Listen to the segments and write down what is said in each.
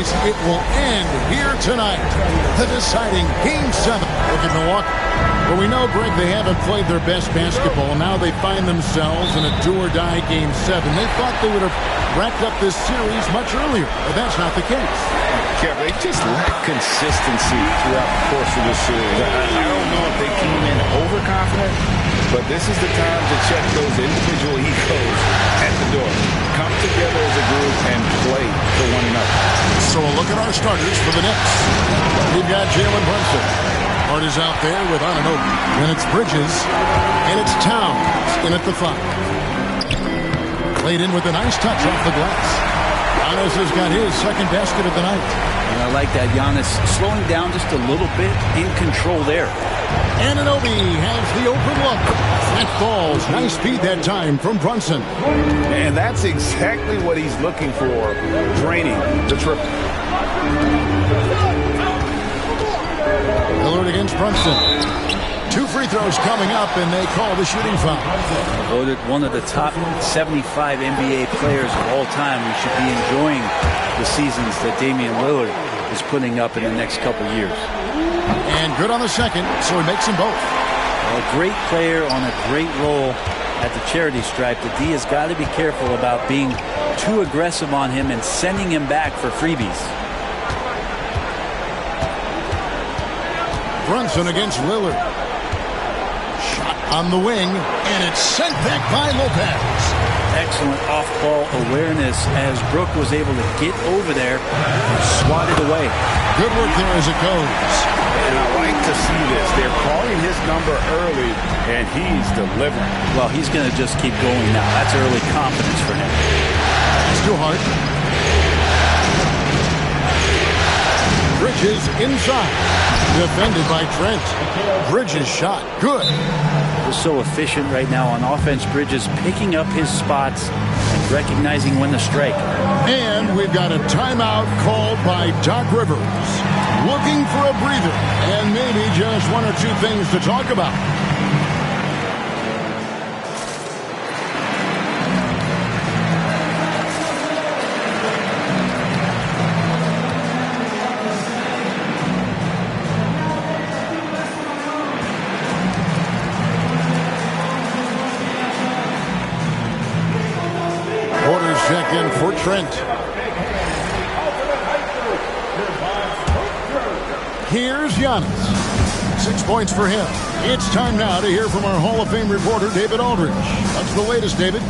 series, it will end here tonight. The deciding Game 7. Look at Milwaukee. Well, we know, Greg, they haven't played their best basketball. Now they find themselves in a do-or-die Game 7. They thought they would have wrapped up this series much earlier, but that's not the case. Yeah, they just lack consistency throughout the course of this series. I don't know if they came in overconfident, but this is the time to check those individual egos at the door. Come together as a group and play for one another. So a look at our starters for the Knicks. We've got Jalen Brunson. Hart is out there with Anunoby. Then it's Bridges. And it's Towns in at the 5. Played in with a nice touch off the glass. Giannis has got his second basket of the night. And I like that. Giannis slowing down just a little bit, in control there. Anunoby has the open look. That falls. Nice speed that time from Brunson. And that's exactly what he's looking for, draining the triple. Lillard against Brunson. 2 free throws coming up, and they call the shooting foul. Voted one of the top 75 NBA players of all time. We should be enjoying the seasons that Damian Lillard is putting up in the next couple years. And good on the second, so he makes them both. A great player on a great role at the charity stripe. The D has got to be careful about being too aggressive on him and sending him back for freebies. Brunson against Lillard. Shot on the wing, and it's sent back by Lopez. Excellent off-ball awareness as Brook was able to get over there and swat it away. Good work there as it goes. And I like to see this. They're calling his number early, and he's delivering. Well, he's going to just keep going now. That's early confidence for him. It's too hard. Bridges inside. Defended by Trent. Bridges shot. Good. He's so efficient right now on offense. Bridges picking up his spots and recognizing when to strike. And we've got a timeout called by Doc Rivers. Looking for a breather and maybe just 1 or 2 things to talk about. Orders check in for Trent. Here's Giannis. 6 points for him. It's time now to hear from our Hall of Fame reporter, David Aldridge. What's the latest, David?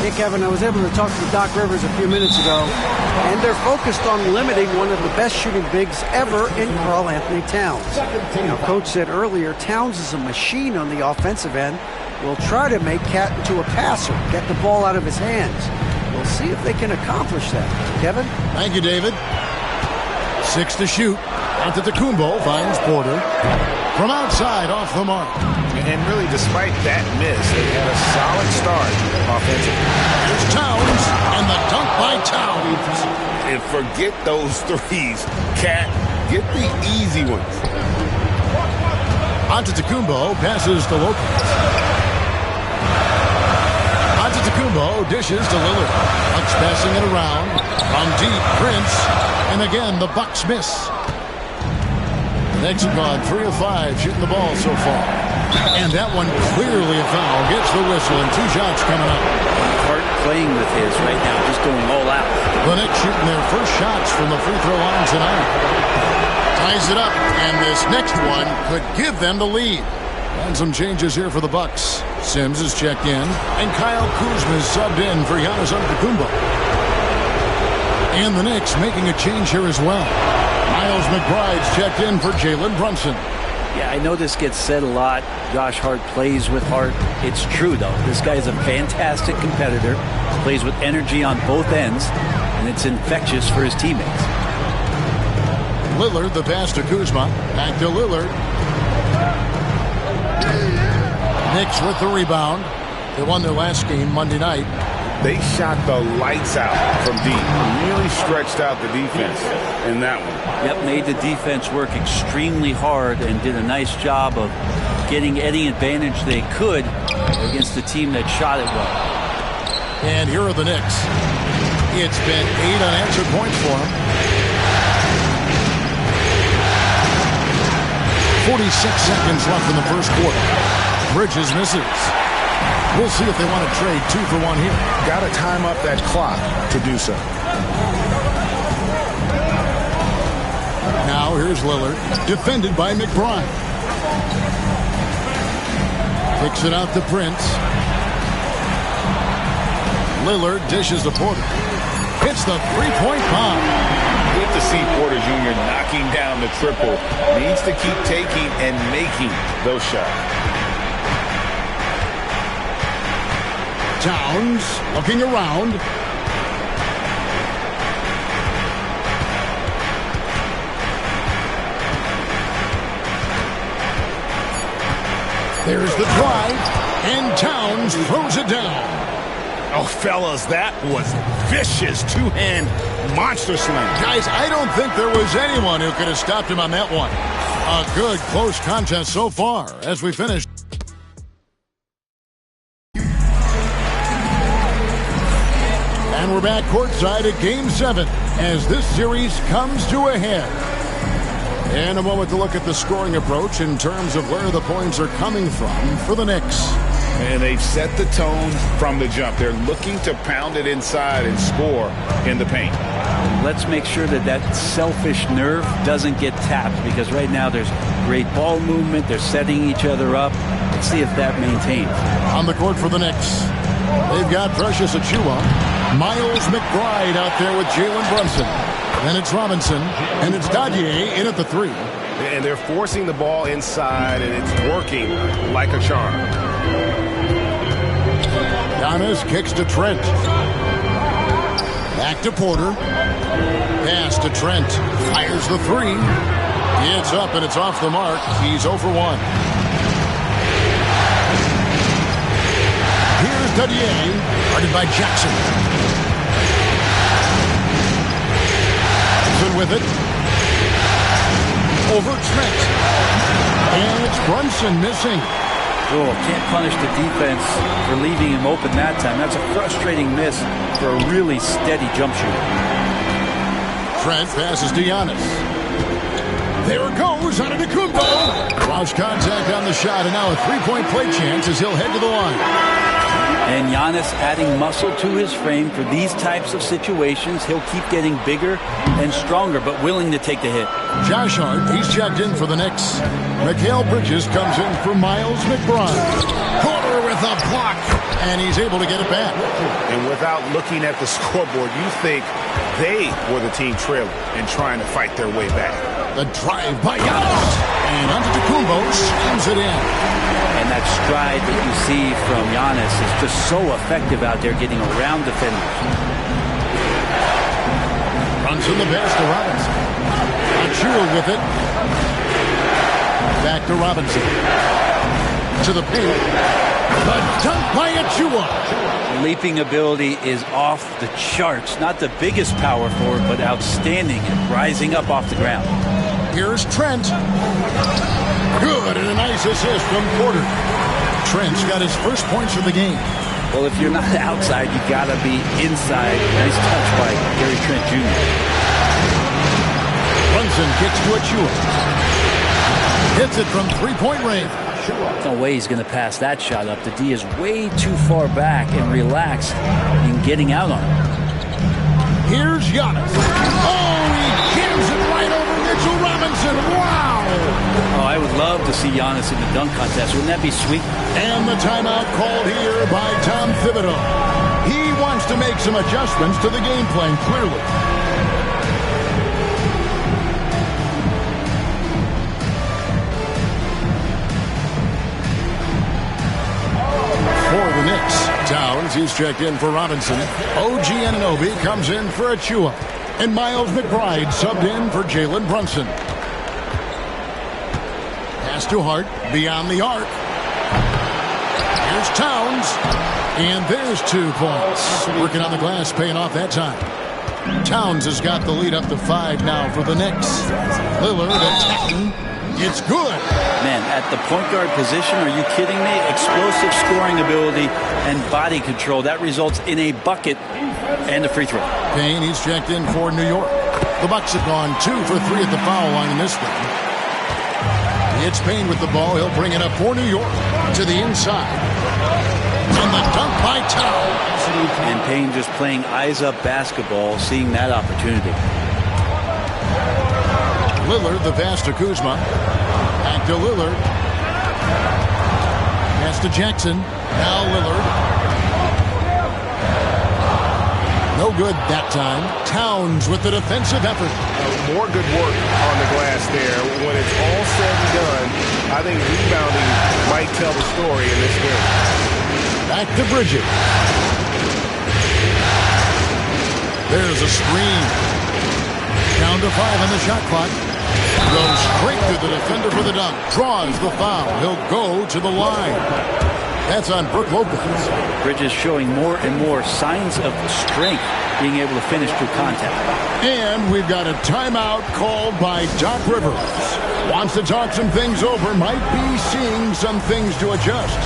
Hey, Kevin, I was able to talk to Doc Rivers a few minutes ago, and they're focused on limiting one of the best shooting bigs ever in Karl Anthony Towns. You know, Coach said earlier, Towns is a machine on the offensive end. We'll try to make Cat into a passer, get the ball out of his hands. We'll see if they can accomplish that. Kevin? Thank you, David. 6 to shoot. Antetokounmpo finds Porter. From outside, off the mark. And really, despite that miss, they had a solid start offensively. Here's Towns, and the dunk by Towns. And forget those threes. Cat, get the easy ones. Antetokounmpo passes to Lopez. Antetokounmpo dishes to Lillard. Bucks passing it around. From deep, Prince. And again, the Bucks miss. The Knicks have gone 3 of 5 shooting the ball so far. And that one clearly a foul. Gets the whistle and 2 shots coming up. Hart playing with his right now, just going all out. The Knicks shooting their first shots from the free throw line tonight. Ties it up, and this next one could give them the lead. And some changes here for the Bucks. Sims is checked in, and Kyle Kuzma is subbed in for Giannis Antetokounmpo. And the Knicks making a change here as well. Miles McBride's checked in for Jalen Brunson. Yeah, I know this gets said a lot. Josh Hart plays with heart. It's true, though. This guy is a fantastic competitor. Plays with energy on both ends, and it's infectious for his teammates. Lillard, the pass to Kuzma. Back to Lillard. Knicks with the rebound. They won their last game Monday night. They shot the lights out from deep. Really stretched out the defense in that one. Yep, made the defense work extremely hard and did a nice job of getting any advantage they could against the team that shot it well. And here are the Knicks. It's been 8 unanswered points for them. 46 seconds left in the first quarter. Bridges misses. We'll see if they want to trade 2 for 1 here. Got to time up that clock to do so. Now here's Lillard, defended by McBride. Kicks it out to Prince. Lillard dishes to Porter. Hits the three-point bomb. Good to see Porter Jr. knocking down the triple. Needs to keep taking and making those shots. Towns looking around. There's the drive, and Towns throws it down. Oh, fellas, that was vicious two-hand monster slam. Guys, I don't think there was anyone who could have stopped him on that one. A good, close contest so far as we finish. And we're back courtside at Game 7 as this series comes to a head. In a moment to look at the scoring approach in terms of where the points are coming from for the Knicks. And they've set the tone from the jump. They're looking to pound it inside and score in the paint. Let's make sure that that selfish nerve doesn't get tapped, because right now there's great ball movement. They're setting each other up. Let's see if that maintains. On the court for the Knicks, they've got Precious Achiuwa, Miles McBride out there with Jalen Brunson. Then it's Robinson, and it's Dadier in at the 3. And they're forcing the ball inside, and it's working like a charm. Giannis kicks to Trent. Back to Porter. Pass to Trent. Fires the 3. It's up, and it's off the mark. He's 0 for 1. Here's Dadier, guarded by Jackson. With it. Over Trent. And it's Brunson missing. Oh, can't punish the defense for leaving him open that time. That's a frustrating miss for a really steady jump shooter. Trent passes to Giannis. There it goes, Antetokounmpo. Lost contact on the shot, and now a three-point play chance as he'll head to the line. And Giannis adding muscle to his frame for these types of situations. He'll keep getting bigger and stronger, but willing to take the hit. Josh Hart, he's checked in for the Knicks. Mikal Bridges comes in for Miles McBride. Porter with a block, and he's able to get it back. And without looking at the scoreboard, you think they were the team trailing and trying to fight their way back. The drive by Giannis, and Antetokounmpo slams it in. And that stride that you see from Giannis is just so effective out there getting around defenders. Runs in the pass to Robinson. Achiuwa with it. Back to Robinson. To the paint. The dunk by Achiuwa. Leaping ability is off the charts. Not the biggest power forward, but outstanding and rising up off the ground. Here's Trent. Good, and a nice assist from Porter. Trent's got his first points of the game. Well, if you're not outside, you got to be inside. Nice touch by Gary Trent Jr. Brunson kicks to Achiuwa. Hits it from three-point range. No way he's going to pass that shot up. The D is way too far back and relaxed in getting out on it. Here's Giannis. Oh, he jams it right over Mitchell Robinson. Wow! Oh, I would love to see Giannis in the dunk contest. Wouldn't that be sweet? And the timeout called here by Tom Thibodeau. He wants to make some adjustments to the game plan, clearly. For the Knicks, Towns, he's checked in for Robinson. OG Anunoby comes in for Achiuwa. And Miles McBride subbed in for Jalen Brunson. Pass to Hart, beyond the arc. Here's Towns. And there's 2 points. Working on the glass, paying off that time. Towns has got the lead up to 5 now for the Knicks. Lillard attacking. It's good. Man, at the point guard position, are you kidding me? Explosive scoring ability and body control. That results in a bucket and a free throw. Payne, he's checked in for New York. The Bucks have gone 2 for 3 at the foul line in this one. It's Payne with the ball. He'll bring it up for New York to the inside. And the dunk by Towns. And Payne just playing eyes-up basketball, seeing that opportunity. Lillard, the pass to Kuzma. Back to Lillard. Pass to Jackson. Now Lillard. No good that time. Towns with the defensive effort. More good work on the glass there. When it's all said and done, I think rebounding might tell the story in this game. Back to Bridges. There's a screen. Down to 5 on the shot clock. Goes straight to the defender for the dunk. Draws the foul. He'll go to the line. That's on Brook Lopez. Bridges showing more and more signs of strength, being able to finish through contact. And we've got a timeout called by Doc Rivers. Wants to talk some things over. Might be seeing some things to adjust.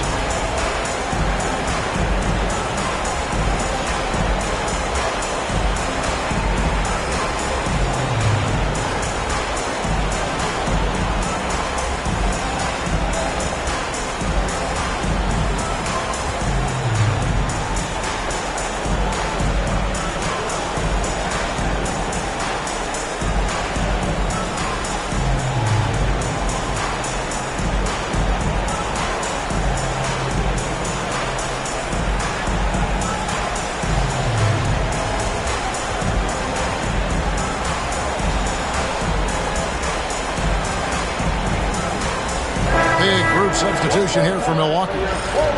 Substitution here for Milwaukee.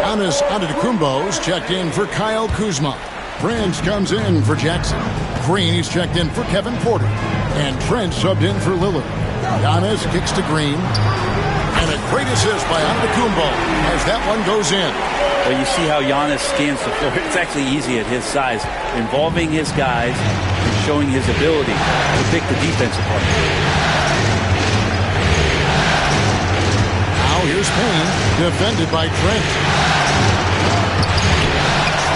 Giannis Antetokounmpo's checked in for Kyle Kuzma. Prince comes in for Jackson. Green, he's checked in for Kevin Porter. And Trent subbed in for Lillard. Giannis kicks to Green. And a great assist by Antetokounmpo as that one goes in. Well, you see how Giannis scans the floor. It's actually easy at his size, involving his guys and showing his ability to pick the defense apart. Here's Payne, defended by Trent.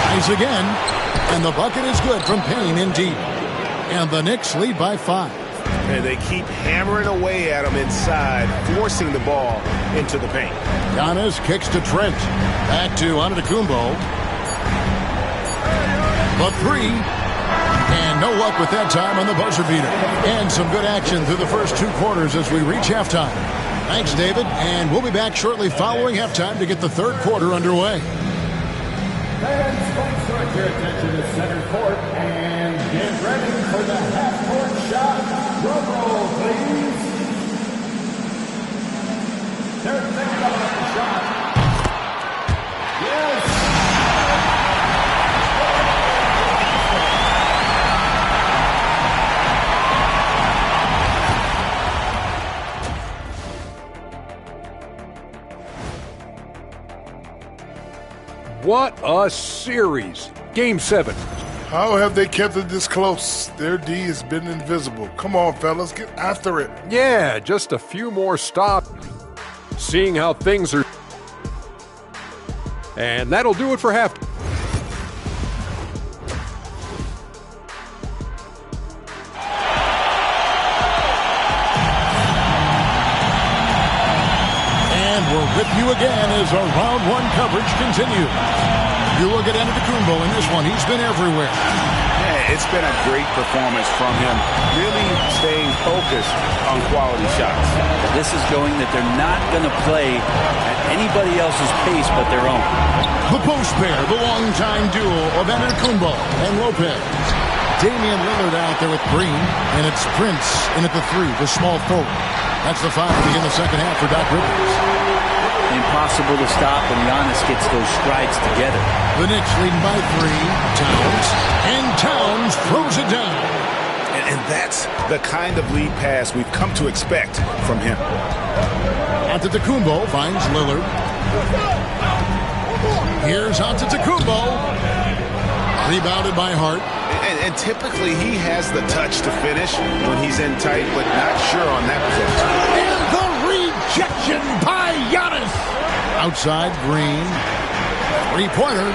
Tries again, and the bucket is good from Payne in deep. And the Knicks lead by 5. And they keep hammering away at him inside, forcing the ball into the paint. Giannis kicks to Trent. Back to Antetokounmpo. The 3. And no luck with that time on the buzzer beater. And some good action through the first 2 quarters as we reach halftime. Thanks, David, and we'll be back shortly following halftime to get the third quarter underway. Fans, folks, direct your attention to center court and get ready for the half-court shot. Drum roll, please. They're thinking about the shot. Yes. What a series. Game 7. How have they kept it this close? Their D has been invisible. Come on, fellas, get after it. Yeah, just a few more stops. Seeing how things are. And that'll do it for half. We're with you again as our round 1 coverage continues. You look at Antetokounmpo in this one. He's been everywhere. Yeah, it's been a great performance from him. Really staying focused on quality shots. This is going that they're not going to play at anybody else's pace but their own. The post pair, the longtime duo of Antetokounmpo and Lopez. Damian Lillard out there with Green, and it's Prince in at the 3, the small forward. That's the 5 to begin the second half for Doc Rivers. Impossible to stop when Giannis gets those strides together. The Knicks leading by 3. Towns. And Towns throws it down. And that's the kind of lead pass we've come to expect from him. Antetokounmpo finds Lillard. Here's Antetokounmpo. Rebounded by Hart. And typically he has the touch to finish when he's in tight, but not sure on that possession. And the rejection by Giannis. Outside, Green. 3-pointer.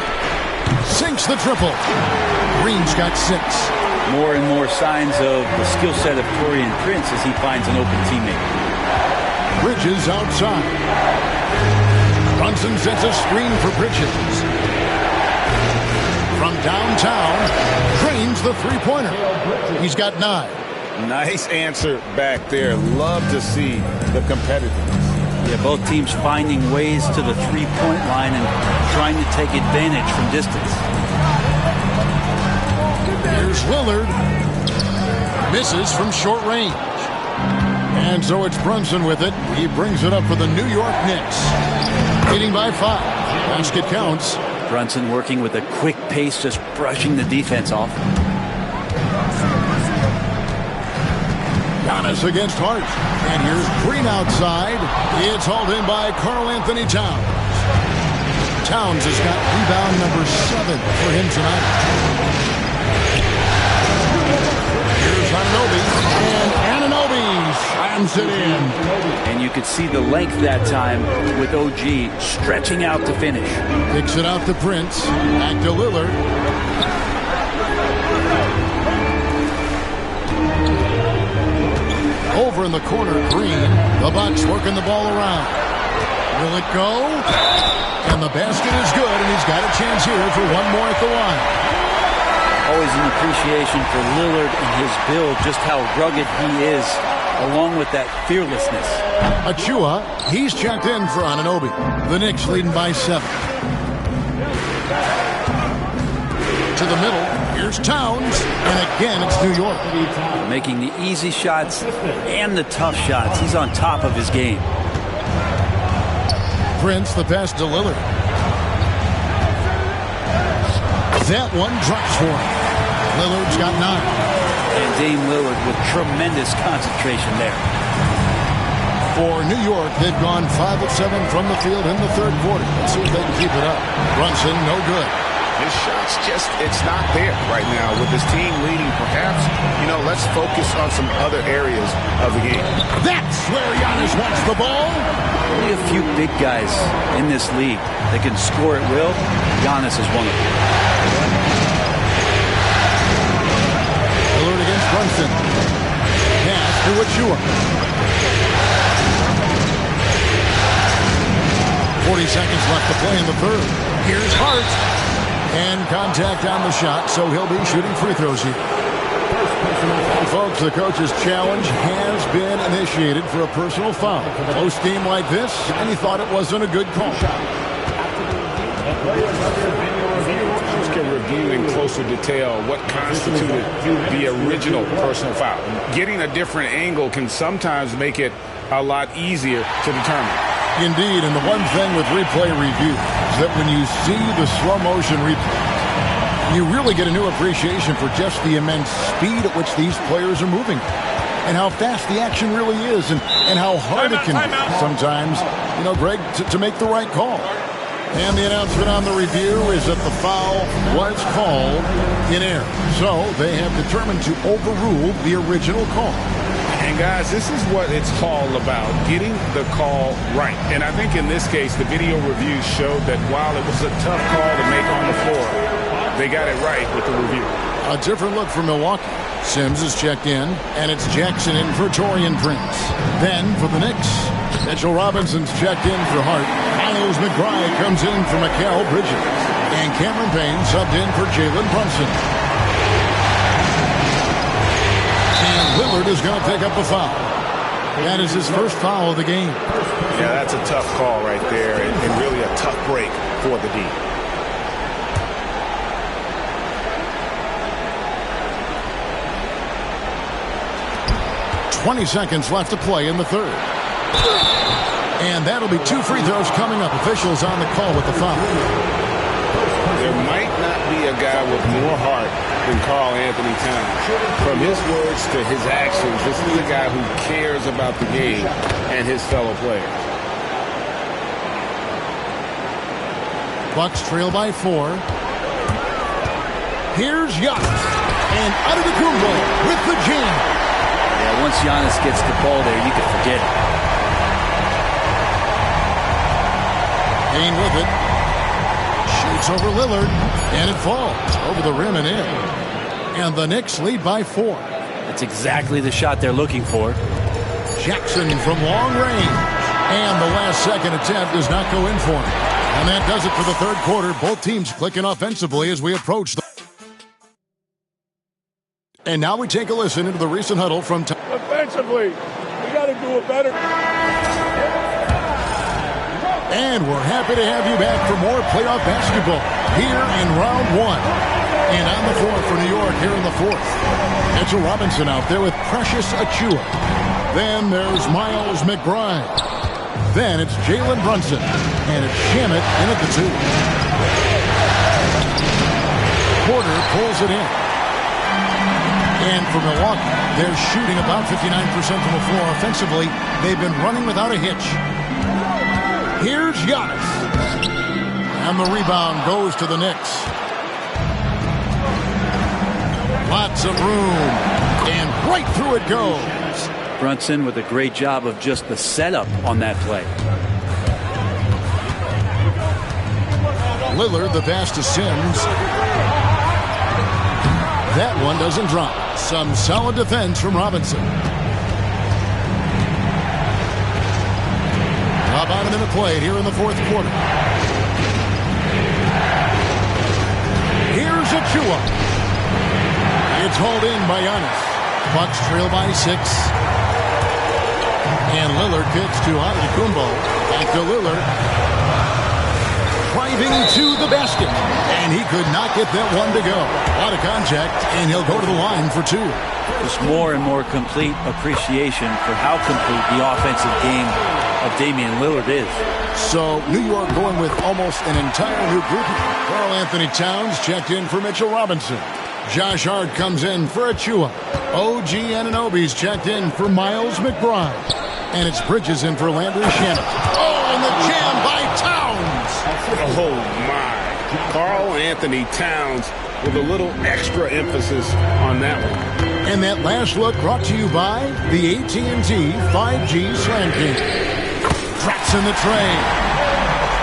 Sinks the triple. Green's got 6. More and more signs of the skill set of Taurean Prince as he finds an open teammate. Bridges outside. Brunson sets a screen for Bridges. From downtown, drains the three-pointer. He's got 9. Nice answer back there. Love to see the competitiveness. Yeah, both teams finding ways to the three-point line and trying to take advantage from distance. Here's Lillard. Misses from short range. And so it's Brunson with it. He brings it up for the New York Knicks. Leading by 5. Basket counts. Brunson working with a quick pace, just brushing the defense off. Giannis against Hart. And here's Green outside. It's hauled in by Karl-Anthony Towns. Towns has got rebound number 7 for him tonight. Here's Anunoby. And Anunoby slams it in. And you could see the length that time with OG stretching out to finish. Kicks it out to Prince. Back to Lillard. Over in the corner, Green. The Bucks working the ball around. Will it go? And the basket is good, and he's got a chance here for one more at the line. Always an appreciation for Lillard and his build, just how rugged he is, along with that fearlessness. Achua, he's checked in for Anunoby. The Knicks leading by 7. To the middle, here's Towns, and again it's New York. Making the easy shots and the tough shots. He's on top of his game. Prince, the pass to Lillard. That one drops for him. Lillard's got 9. And Dame Lillard with tremendous concentration there. For New York, they've gone 5 of 7 from the field in the third quarter. Let's see if they can keep it up. Brunson, no good. His shot's just, it's not there right now. With his team leading, perhaps, let's focus on some other areas of the game. That's where Giannis wants the ball. Only a few big guys in this league that can score at will. Giannis is one of them. Lillard against Brunson. Pass to Achua. 40 seconds left to play in the third. Here's Hart. And contact on the shot, so he'll be shooting free throws here. Folks, the coach's challenge has been initiated for a personal foul. Close game like this, and he thought it wasn't a good call. Coach can review in closer detail what constituted the original personal foul. Getting a different angle can sometimes make it a lot easier to determine. Indeed, and the one thing with replay review is that when you see the slow motion replay, you really get a new appreciation for just the immense speed at which these players are moving and how fast the action really is and how hard it can be sometimes, Greg, to make the right call. And the announcement on the review is that the foul was called in error. So they have determined to overrule the original call. And guys, this is what it's all about, getting the call right. And I think in this case, the video review showed that while it was a tough call to make on the floor, they got it right with the review. A different look for Milwaukee. Sims is checked in, and it's Jackson in for Taurean Prince. Then for the Knicks, Mitchell Robinson's checked in for Hart. Miles McBride comes in for Mikal Bridges. And Cameron Payne subbed in for Jalen Brunson. Lillard is going to pick up the foul. That is his first foul of the game. Yeah, that's a tough call right there, and really a tough break for the D. .20 seconds left to play in the third. And that'll be 2 free throws coming up. Officials on the call with the foul. There might not be a guy with more heart than Karl-Anthony Towns. From his words to his actions, this is a guy who cares about the game and his fellow players. Bucks trail by 4. Here's Giannis. And Antetokounmpo with the jam. Yeah, once Giannis gets the ball there, you can forget it. Payne with it. Shoots over Lillard, and it falls over the rim and in. And the Knicks lead by 4. That's exactly the shot they're looking for. Jackson from long range. And the last second attempt does not go in for him. And that does it for the third quarter. Both teams clicking offensively as we approach the... And now we take a listen into the recent huddle from... Offensively, we got to do it better. And we're happy to have you back for more playoff basketball here in round one. And on the floor for New York here in the fourth. Mitchell Robinson out there with Precious Achiuwa. Then there's Miles McBride. Then it's Jalen Brunson. And it's Shamet in at the 2. Porter pulls it in. And for Milwaukee, they're shooting about 59% from the floor offensively. They've been running without a hitch. Here's Giannis. And the rebound goes to the Knicks. Lots of room. And right through it goes. Brunson with a great job of just the setup on that play. Lillard, the pass to Sims. That one doesn't drop. Some solid defense from Robinson. About a minute played here in the fourth quarter. Here's Achiuwa. It's hauled in by Giannis. Bucks trail by 6. And Lillard kicks to Antetokounmpo. Back to Lillard. Driving to the basket. And he could not get that one to go. Out of contact, and he'll go to the line for 2. Just more and more complete appreciation for how complete the offensive game of Damian Lillard is. So New York going with almost an entire new group. Karl Anthony Towns checked in for Mitchell Robinson. Josh Hart comes in for Achiuwa. OG Anunoby's checked in for Miles McBride. And it's Bridges in for Landry Shamet. Oh, and the jam by Towns! Oh, my. Karl Anthony Towns with a little extra emphasis on that one. And that last look brought to you by the AT&T 5G Slam King. Drops in the tray.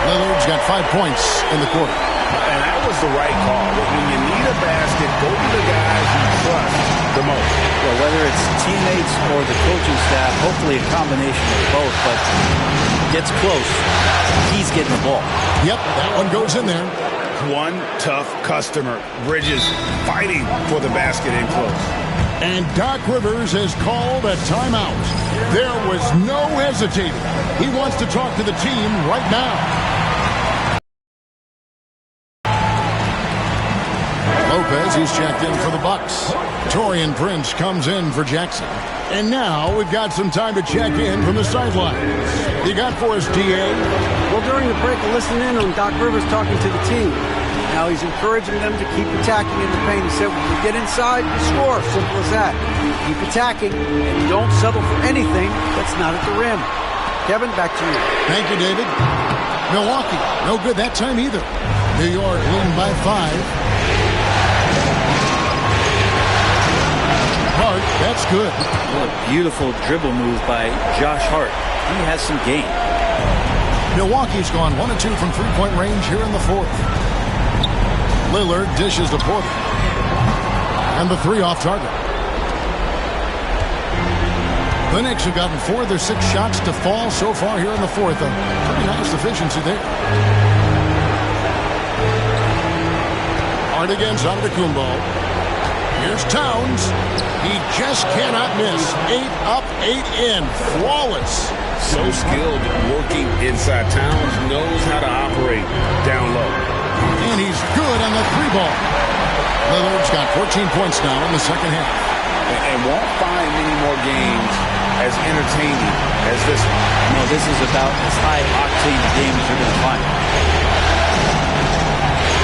Lillard's got 5 points in the quarter. And that was the right call. When you need a basket, go to the guys you trust the most. Well, whether it's teammates or the coaching staff, hopefully a combination of both, but gets close. He's getting the ball. Yep, that one goes in there. One tough customer. Bridges fighting for the basket in close. And Doc Rivers has called a timeout. There was no hesitating. He wants to talk to the team right now. Lopez, he's checked in for the Bucks. Taurean Prince comes in for Jackson. And now we've got some time to check in from the sidelines. You got for us, D.A.? Well, during the break, I listened in on Doc Rivers talking to the team. Now he's encouraging them to keep attacking in the paint. He said, when you get inside, you score. Simple as that. Keep attacking, and you don't settle for anything that's not at the rim. Kevin, back to you. Thank you, David. Milwaukee, no good that time either. New York leading by 5. Hart, that's good. What a beautiful dribble move by Josh Hart. He has some game. Milwaukee's gone 1 of 2 from three-point range here in the fourth. Lillard dishes to Porter. And the 3 off target. The Knicks have gotten 4 of their 6 shots to fall so far here in the fourth. A pretty nice efficiency there. Hart against Antetokounmpo. Here's Towns. He just cannot miss. 8 up, 8 in. Flawless. So skilled working inside. Towns knows how to operate down low. And he's good on the 3-ball. Lillard's got 14 points now in the second half. And won't find many more games as entertaining as this one. No, this is about as high-octane a game as you're going to find.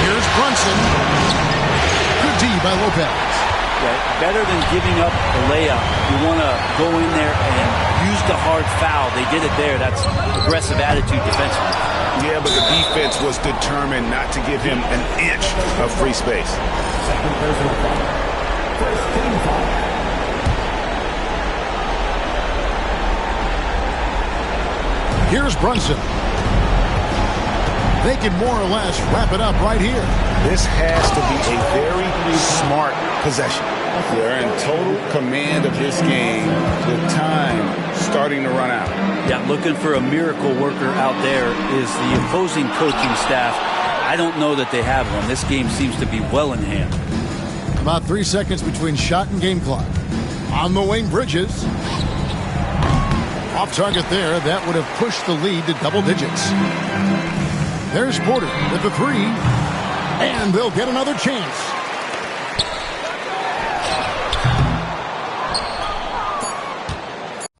Here's Brunson. Good D by Lopez. Yeah, better than giving up the layup. You want to go in there and use the hard foul. They did it there. That's aggressive attitude defensively. Yeah, but the defense was determined not to give him an inch of free space. Second personal foul. First team foul. Here's Brunson. They can more or less wrap it up right here. This has to be a very smart possession. They're in total command of this game with time starting to run out. Yeah, looking for a miracle worker out there is the opposing coaching staff. I don't know that they have one. This game seems to be well in hand. About 3 seconds between shot and game clock. On the wing, Bridges. Off target there. That would have pushed the lead to double digits. There's Porter with the three. And they'll get another chance.